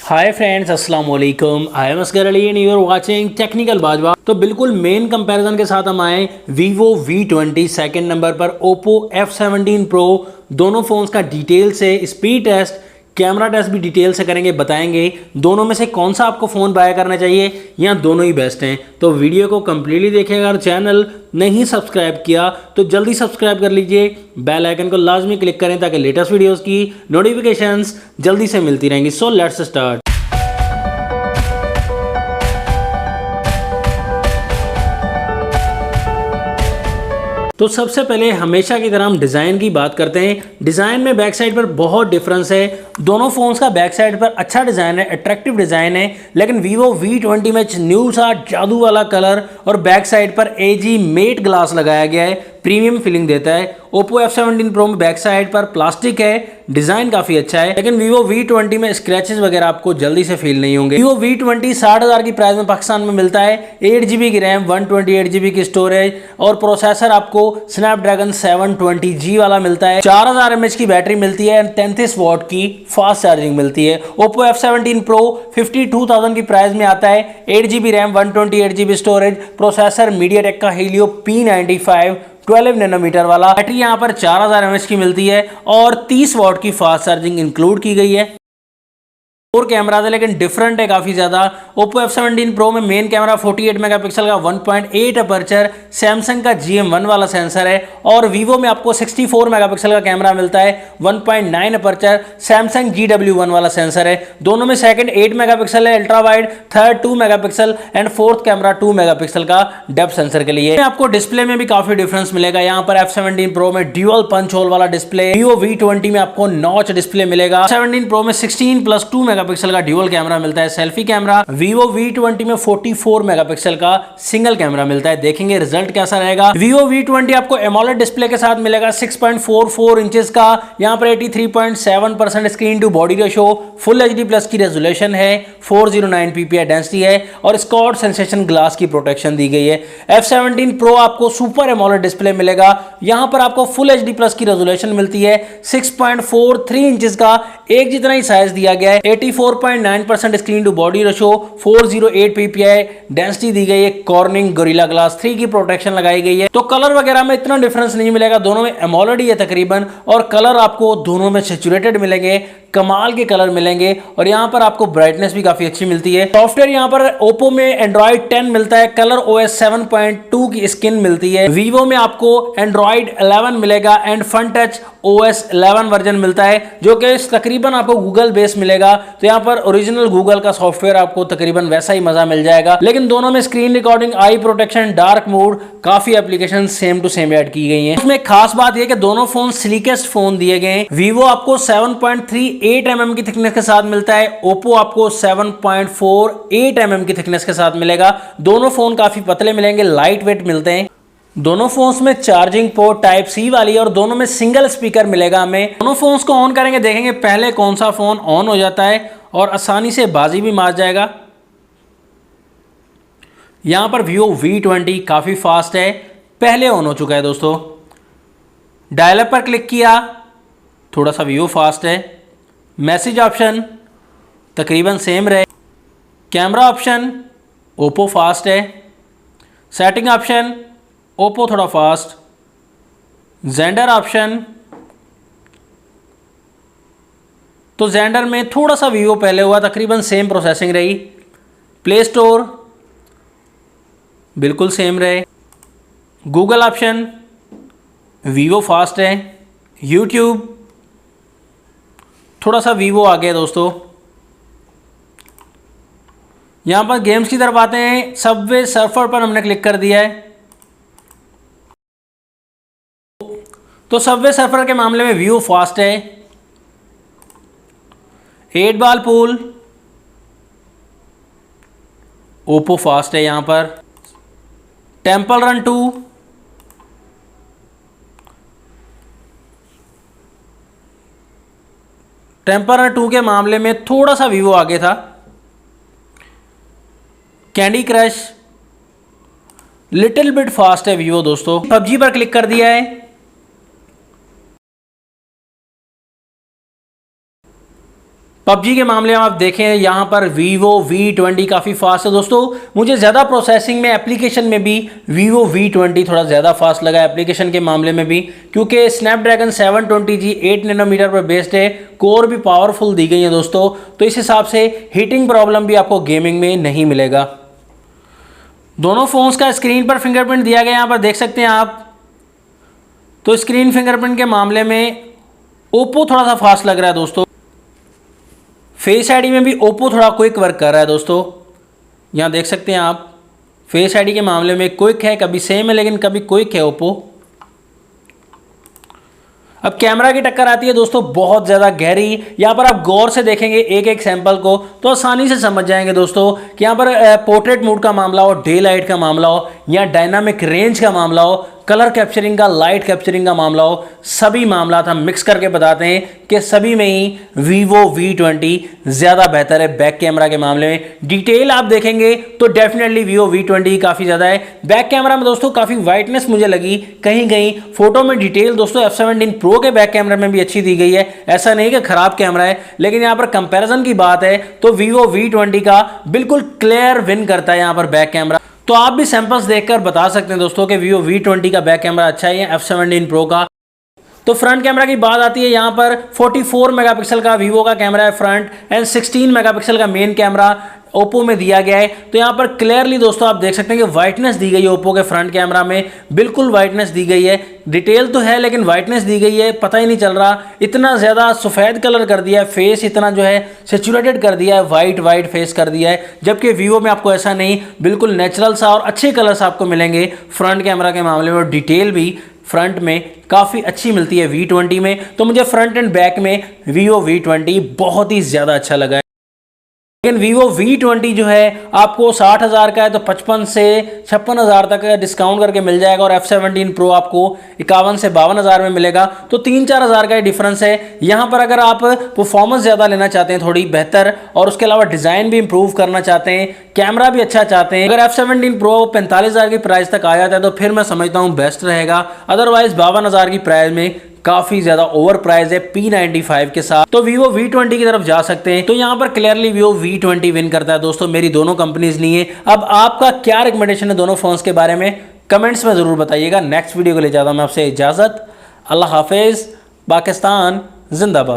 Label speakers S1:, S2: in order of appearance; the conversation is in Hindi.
S1: हाय फ्रेंड्स, अस्सलाम वालेकुम। I am Asghar Ali and you are watching technical Bajwa. तो बिल्कुल मेन कंपैरिजन के साथ हम आए वीवो V20 सेकंड नंबर पर, ओप्पो F17 प्रो। दोनों फोन्स का डिटेल से स्पीड टेस्ट, कैमरा टेस्ट भी डिटेल से करेंगे, बताएंगे दोनों में से कौन सा आपको फ़ोन बाय करना चाहिए या दोनों ही बेस्ट हैं। तो वीडियो को कंप्लीटली देखिएगा। अगर चैनल नहीं सब्सक्राइब किया तो जल्दी सब्सक्राइब कर लीजिए, बेल आइकन को लाजमी क्लिक करें ताकि लेटेस्ट वीडियोस की नोटिफिकेशंस जल्दी से मिलती रहेंगी। So let's start. तो सबसे पहले हमेशा की तरह हम डिज़ाइन की बात करते हैं। डिज़ाइन में बैक साइड पर बहुत डिफरेंस है। दोनों फोन्स का बैक साइड पर अच्छा डिज़ाइन है, अट्रैक्टिव डिज़ाइन है, लेकिन वीवो V20 में न्यू सा जादू वाला कलर और बैक साइड पर एजी मेट ग्लास लगाया गया है, प्रीमियम फीलिंग देता है। ओप्पो F17 प्रो में बैक साइड पर प्लास्टिक है, डिज़ाइन काफ़ी अच्छा है, लेकिन वीवो V20 में स्क्रैचेस वगैरह आपको जल्दी से फील नहीं होंगे। वीवो V20 60,000 की प्राइस में पाकिस्तान में मिलता है। 8GB की रैम, 128GB की स्टोरेज और प्रोसेसर आपको स्नैपड्रैगन 720G वाला मिलता है। 4000 mAh की बैटरी मिलती है, 33 वॉट की फास्ट चार्जिंग मिलती है। ओप्पो F17 प्रो 52,000 की प्राइस में आता है। 8GB RAM, 128GB storage, processor MediaTek का हीलियो P95 12 नैनोमीटर वाला। बैटरी यहाँ पर 4000 mAh की मिलती है और 30 वॉट की फास्ट चार्जिंग इंक्लूड की गई है। और कैमरा है लेकिन डिफरेंट है काफ़ी ज़्यादा। ओप्पो F17 प्रो में मेन कैमरा 48 मेगापिक्सल का 1.8 अपर्चर, सैमसंग का GM1 वाला सेंसर है, और वीवो में आपको 64 मेगापिक्सल का कैमरा मिलता है, 1.9 अपर्चर, सैमसंग GW1 वाला सेंसर है। दोनों में सेकंड 8 मेगापिक्सल है ultra wide, third 2 megapixel and fourth camera 2 megapixel का डेप्थ सेंसर के लिए। आपको डिस्प्ले में भी काफ़ी डिफरेंस मिलेगा। यहाँ पर F17 प्रो में ड्यूअल पंच होल वाला डिस्प्ले, वीवो V20 में आपको नॉच डिस्प्ले मिलेगा। 17 प्रो में 16+2 मेगापिक्सल का ड्यूअल कैमरा मिलता है, सेल्फी कैमरा। वीवो V20 में 44 मेगापिक्सल का सिंगल कैमरा मिलता है। देखेंगे रिजल्ट कैसा रहेगा। वीवो V20 आपको एमोलेड डिस्प्ले के साथ मिलेगा, 6.44 इंचेस का। यहाँ पर 83.7% screen to body ratio, full HD plus की रेजोल्यूशन है, 409 ppi डेंसिटी है और स्कॉट सेंसेशन ग्लास की प्रोटेक्शन दी गई है। F17 प्रो आपको सुपर एमोलेड डिस्प्ले मिलेगा। यहाँ पर आपको फुल HD प्लस की रेजोल्यूशन मिलती है, 6.43 इंचेस का, एक जितना ही साइज दिया गया है, 84.9% screen to body ratio, 408 ppi density दी गई है, कॉर्निंग गोरिल्ला ग्लास 3 की प्रोटेक्शन लगाई गई है। तो कलर वगैरह में इतना डिफरेंस नहीं मिलेगा, दोनों में एमोलेड ही है तकरीबन, और कलर आपको दोनों में सैचुरेटेड मिलेंगे, कमाल के कलर मिलेंगे, और यहाँ पर आपको ब्राइटनेस भी काफी अच्छी मिलती है। सॉफ्टवेयर यहाँ पर ओप्पो में एंड्रॉइड 10 मिलता है, कलर OS 7.2 की स्किन मिलती है। वीवो में आपको एंड्रॉइड 11 मिलेगा and fun touch OS 11 version मिलता है, जो कि तकरीबन आपको गूगल बेस मिलेगा। तो यहाँ पर ओरिजिनल गूगल का सॉफ्टवेयर आपको तकरीबन वैसा ही मजा मिल जाएगा, लेकिन दोनों में screen recording, eye protection, dark mode, काफी application same to same add की गई हैं। उसमें खास बात यह कि दोनों फोन स्लीकेस्ट फोन दिए गए हैं। वीवो आपको 7.38 mm की थिकनेस के साथ मिलता है, ओप्पो आपको 7.48 mm की थिकनेस के साथ मिलेगा। दोनों फोन काफी पतले मिलेंगे, लाइट वेट मिलते हैं। दोनों फोन्स में चार्जिंग पोर्ट टाइप C वाली है और दोनों में सिंगल स्पीकर मिलेगा हमें। दोनों फोन्स को ऑन करेंगे, देखेंगे पहले कौन सा फोन ऑन हो जाता है और आसानी से बाजी भी मार जाएगा। यहां पर वीवो V20 काफी फास्ट है, पहले ऑन हो चुका है दोस्तों। डायलअप पर क्लिक किया, थोड़ा सा वीवो फास्ट है। मैसेज ऑप्शन तकरीबन सेम रहे। कैमरा ऑप्शन ओप्पो फास्ट है। सेटिंग ऑप्शन ओप्पो थोड़ा फास्ट। जेंडर ऑप्शन, तो जेंडर में थोड़ा सा वीवो पहले हुआ, तकरीबन सेम प्रोसेसिंग रही। प्ले स्टोर बिल्कुल सेम रहे। गूगल ऑप्शन वीवो फास्ट है। यूट्यूब थोड़ा सा वीवो आ गया दोस्तों। यहां पर गेम्स की तरफ आते हैं। सबवे सर्फर पर हमने क्लिक कर दिया है। तो सबवे सर्फर के मामले में वीवो फास्ट है। 8 बॉल पूल ओप्पो फास्ट है। यहां पर टेंपल रन 2 टेंपल रन 2 के मामले में थोड़ा सा वीवो आगे था। Candy crush little bit fast है वीवो दोस्तों। पबजी पर क्लिक कर दिया है। PUBG के मामले में आप देखें यहाँ पर Vivo V20 काफ़ी फास्ट है दोस्तों। मुझे ज़्यादा प्रोसेसिंग में एप्लीकेशन में भी Vivo V20 थोड़ा ज़्यादा फास्ट लगा एप्लीकेशन के मामले में भी, क्योंकि स्नैपड्रैगन 720G 8 नैनोमीटर पर बेस्ड है, कोर भी पावरफुल दी गई है दोस्तों, तो इस हिसाब से हीटिंग प्रॉब्लम भी आपको गेमिंग में नहीं मिलेगा। दोनों फ़ोन्स का स्क्रीन पर फिंगरप्रिंट दिया गया, यहाँ पर देख सकते हैं आप। तो स्क्रीन फिंगरप्रिंट के मामले में ओप्पो थोड़ा सा फास्ट लग रहा है दोस्तों। फेस आईडी में भी ओप्पो थोड़ा क्विक वर्क कर रहा है दोस्तों, यहाँ देख सकते हैं आप। फेस आईडी के मामले में क्विक है, कभी सेम है लेकिन कभी क्विक है ओप्पो। अब कैमरा की टक्कर आती है दोस्तों बहुत ज़्यादा गहरी। यहाँ पर आप गौर से देखेंगे एक एक सैंपल को तो आसानी से समझ जाएंगे दोस्तों कि यहाँ पर पोर्ट्रेट मोड का मामला हो, डे लाइट का मामला हो, या डायनामिक रेंज का मामला हो, कलर कैप्चरिंग का, लाइट कैप्चरिंग का मामला हो, सभी मामला हम मिक्स करके बताते हैं कि सभी में ही Vivo V20 ज़्यादा बेहतर है बैक कैमरा के मामले में। डिटेल आप देखेंगे तो डेफिनेटली Vivo V20 काफ़ी ज़्यादा है। बैक कैमरा में दोस्तों काफ़ी वाइटनेस मुझे लगी, कहीं कहीं फोटो में डिटेल दोस्तों F17 Pro के बैक कैमरा में भी अच्छी दी गई है, ऐसा नहीं कि खराब कैमरा है, लेकिन यहाँ पर कंपैरिजन की बात है तो Vivo V20 का बिल्कुल क्लियर विन करता है यहाँ पर बैक कैमरा। तो आप भी सैंपल्स देखकर बता सकते हैं दोस्तों कि Vivo V20 का बैक कैमरा अच्छा है या F17 Pro का। तो फ्रंट कैमरा की बात आती है, यहाँ पर 44 मेगापिक्सल का Vivo का कैमरा है फ्रंट, एंड 16 मेगापिक्सल का मेन कैमरा ओप्पो में दिया गया है। तो यहाँ पर क्लियरली दोस्तों आप देख सकते हैं कि वाइटनेस दी गई है ओप्पो के फ्रंट कैमरा में, बिल्कुल वाइटनेस दी गई है। डिटेल तो है लेकिन वाइटनेस दी गई है, पता ही नहीं चल रहा, इतना ज़्यादा सफ़ेद कलर कर दिया है, फेस इतना जो है सेचुरेटेड कर दिया है, वाइट फेस कर दिया है। जबकि Vivo में आपको ऐसा नहीं, बिल्कुल नेचुरल सा और अच्छे कलर्स आपको मिलेंगे फ्रंट कैमरा के मामले में। और डिटेल भी फ्रंट में काफ़ी अच्छी मिलती है V20 में। तो मुझे फ्रंट एंड बैक में Vivo V20 बहुत ही ज़्यादा अच्छा लगा है। लेकिन Vivo V20 जो है आपको 60,000 का है तो 55 से 56,000 तक डिस्काउंट करके मिल जाएगा, और F17 Pro आपको 51 से 52,000 में मिलेगा। तो 3-4 हज़ार का डिफरेंस है। यहाँ पर अगर आप परफॉर्मेंस ज़्यादा लेना चाहते हैं थोड़ी बेहतर, और उसके अलावा डिज़ाइन भी इंप्रूव करना चाहते हैं, कैमरा भी अच्छा चाहते हैं, अगर F17 Pro 45,000 की प्राइस तक आ जाता है तो फिर मैं समझता हूँ बेस्ट रहेगा। अदरवाइज 52,000 की प्राइस में काफी ज्यादा ओवर प्राइस है P95 के साथ, तो Vivo V20 की तरफ जा सकते हैं। तो यहाँ पर क्लियरली Vivo V20 विन करता है दोस्तों, मेरी दोनों कंपनीज नहीं है। अब आपका क्या रिकमेंडेशन है दोनों फोन्स के बारे में कमेंट्स में जरूर बताइएगा। नेक्स्ट वीडियो को ले जाता हूं मैं आपसे इजाजत। अल्लाह हाफिज, पाकिस्तान जिंदाबाद।